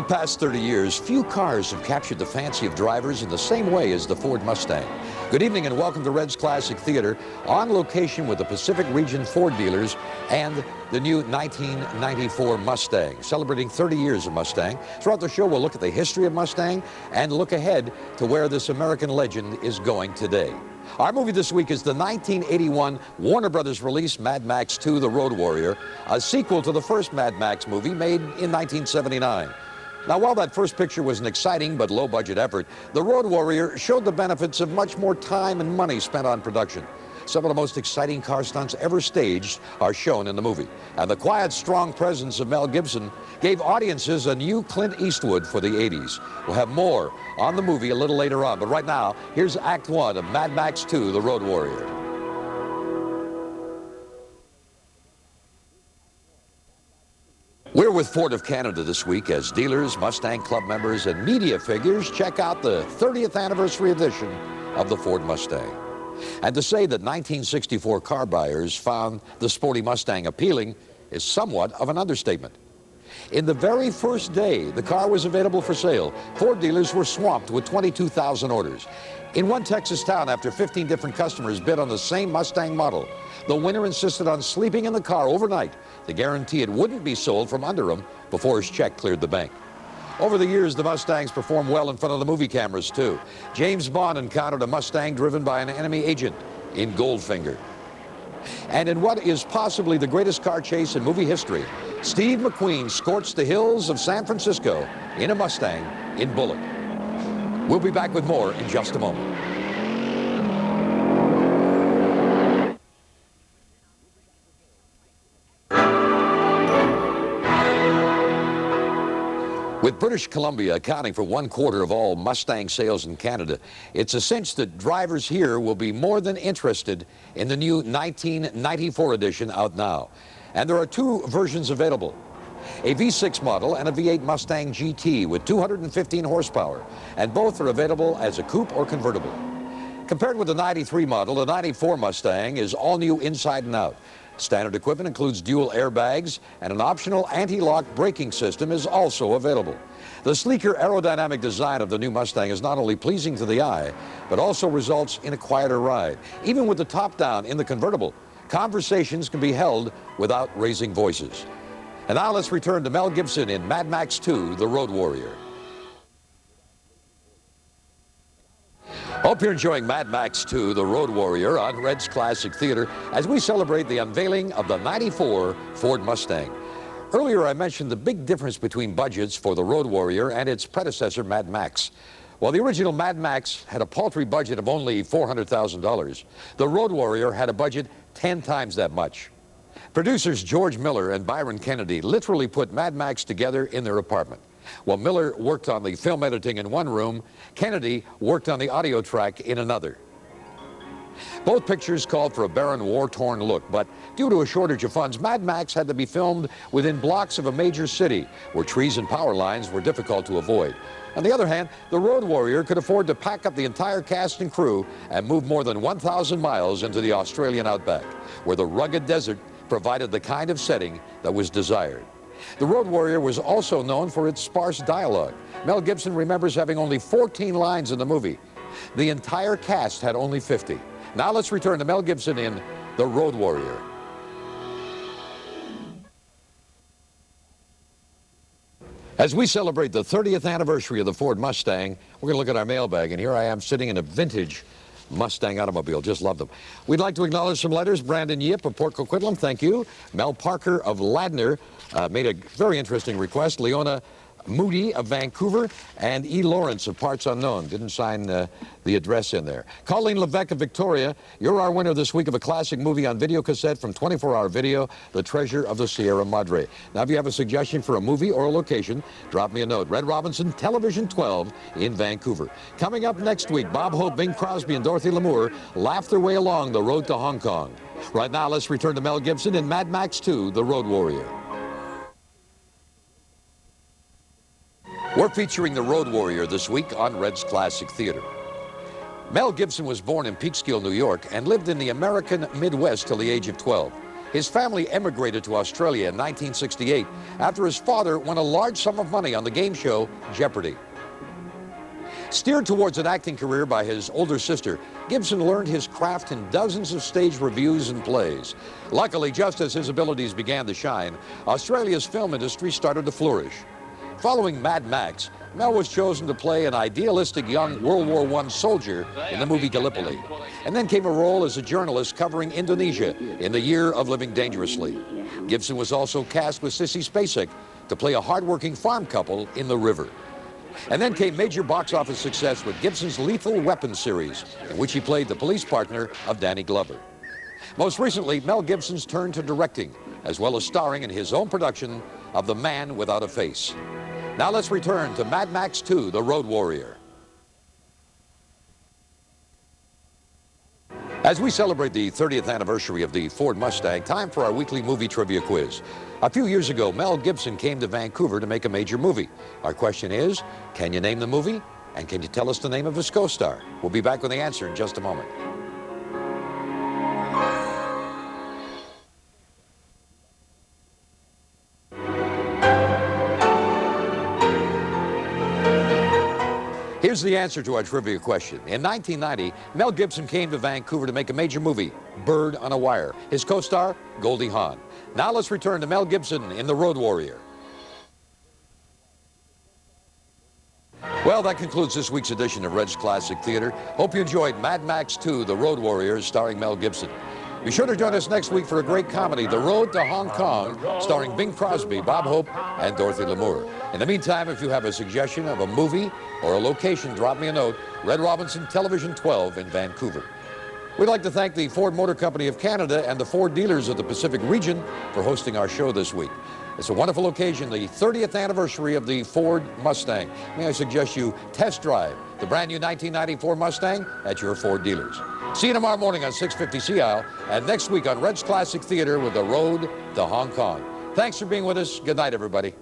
the past 30 years, few cars have captured the fancy of drivers in the same way as the Ford Mustang. Good evening and welcome to Red's Classic Theater, on location with the Pacific Region Ford dealers and the new 1994 Mustang, celebrating 30 years of Mustang. Throughout the show, we'll look at the history of Mustang and look ahead to where this American legend is going today. Our movie this week is the 1981 Warner Brothers release, Mad Max 2, The Road Warrior, a sequel to the first Mad Max movie made in 1979. Now, while that first picture was an exciting but low-budget effort, The Road Warrior showed the benefits of much more time and money spent on production. Some of the most exciting car stunts ever staged are shown in the movie. And the quiet, strong presence of Mel Gibson gave audiences a new Clint Eastwood for the 80s. We'll have more on the movie a little later on, but right now, here's Act 1 of Mad Max 2, The Road Warrior. We're with Ford of Canada this week as dealers, Mustang Club members, and media figures check out the 30th anniversary edition of the Ford Mustang. And to say that 1964 car buyers found the sporty Mustang appealing is somewhat of an understatement. In the very first day the car was available for sale, Ford dealers were swamped with 22,000 orders. In one Texas town, after 15 different customers bid on the same Mustang model, the winner insisted on sleeping in the car overnight to guarantee it wouldn't be sold from under him before his check cleared the bank. Over the years, the Mustangs performed well in front of the movie cameras, too. James Bond encountered a Mustang driven by an enemy agent in Goldfinger. And in what is possibly the greatest car chase in movie history, Steve McQueen scorched the hills of San Francisco in a Mustang in Bullitt. We'll be back with more in just a moment. With British Columbia accounting for 1/4 of all Mustang sales in Canada, it's a cinch that drivers here will be more than interested in the new 1994 edition out now. And there are two versions available, a V6 model and a V8 Mustang GT with 215 horsepower, and both are available as a coupe or convertible. Compared with the 93 model, the 94 Mustang is all new inside and out. Standard equipment includes dual airbags, and an optional anti-lock braking system is also available. The sleeker aerodynamic design of the new Mustang is not only pleasing to the eye, but also results in a quieter ride. Even with the top down in the convertible, conversations can be held without raising voices. And now let's return to Mel Gibson in Mad Max 2, The Road Warrior. Hope you're enjoying Mad Max 2, The Road Warrior on Red's Classic Theater as we celebrate the unveiling of the 94 Ford Mustang. Earlier I mentioned the big difference between budgets for the Road Warrior and its predecessor, Mad Max. While the original Mad Max had a paltry budget of only $400,000, the Road Warrior had a budget 10 times that much. Producers George Miller and Byron Kennedy literally put Mad Max together in their apartment. While Miller worked on the film editing in one room, Kennedy worked on the audio track in another. Both pictures called for a barren, war-torn look, but due to a shortage of funds, Mad Max had to be filmed within blocks of a major city where trees and power lines were difficult to avoid. On the other hand, the Road Warrior could afford to pack up the entire cast and crew and move more than 1,000 miles into the Australian outback, where the rugged desert provided the kind of setting that was desired. The Road Warrior was also known for its sparse dialogue. Mel Gibson remembers having only 14 lines in the movie. The entire cast had only 50. Now let's return to Mel Gibson in The Road Warrior. As we celebrate the 30th anniversary of the Ford Mustang, we're going to look at our mailbag, and here I am sitting in a vintage Mustang automobile. Just love them. We'd like to acknowledge some letters. Brandon Yip of Port Coquitlam, thank you. Mel Parker of Ladner made a very interesting request. Leona Moody of Vancouver, and E. Lawrence of Parts Unknown. Didn't sign the address in there. Colleen Levesque of Victoria, you're our winner this week of a classic movie on video cassette from 24-Hour Video, The Treasure of the Sierra Madre. Now, if you have a suggestion for a movie or a location, drop me a note. Red Robinson, Television 12 in Vancouver. Coming up next week, Bob Hope, Bing Crosby, and Dorothy Lamour laugh their way along the road to Hong Kong. Right now, let's return to Mel Gibson in Mad Max 2, The Road Warrior. We're featuring The Road Warrior this week on Red's Classic Theater. Mel Gibson was born in Peekskill, New York, and lived in the American Midwest till the age of 12. His family emigrated to Australia in 1968 after his father won a large sum of money on the game show Jeopardy! Steered towards an acting career by his older sister, Gibson learned his craft in dozens of stage revues and plays. Luckily, just as his abilities began to shine, Australia's film industry started to flourish. Following Mad Max, Mel was chosen to play an idealistic young World War I soldier in the movie Gallipoli. And then came a role as a journalist covering Indonesia in the Year of Living Dangerously. Gibson was also cast with Sissy Spacek to play a hardworking farm couple in The River. And then came major box office success with Gibson's Lethal Weapon series, in which he played the police partner of Danny Glover. Most recently, Mel Gibson's turned to directing, as well as starring in his own production of The Man Without a Face. Now let's return to Mad Max 2, The Road Warrior. As we celebrate the 30th anniversary of the Ford Mustang, time for our weekly movie trivia quiz. A few years ago, Mel Gibson came to Vancouver to make a major movie. Our question is, can you name the movie? And can you tell us the name of his co-star? We'll be back with the answer in just a moment. Here's the answer to our trivia question. In 1990, Mel Gibson came to Vancouver to make a major movie, Bird on a Wire. His co-star, Goldie Hawn. Now let's return to Mel Gibson in The Road Warrior. Well, that concludes this week's edition of Red's Classic Theater. Hope you enjoyed Mad Max 2, The Road Warrior, starring Mel Gibson. Be sure to join us next week for a great comedy, The Road to Hong Kong, starring Bing Crosby, Bob Hope, and Dorothy Lamour. In the meantime, if you have a suggestion of a movie or a location, drop me a note, Red Robinson Television 12 in Vancouver. We'd like to thank the Ford Motor Company of Canada and the Ford dealers of the Pacific region for hosting our show this week. It's a wonderful occasion, the 30th anniversary of the Ford Mustang. May I suggest you test drive the brand new 1994 Mustang at your Ford dealers. See you tomorrow morning on 650 Sea Isle and next week on Red's Classic Theater with The Road to Hong Kong. Thanks for being with us. Good night, everybody.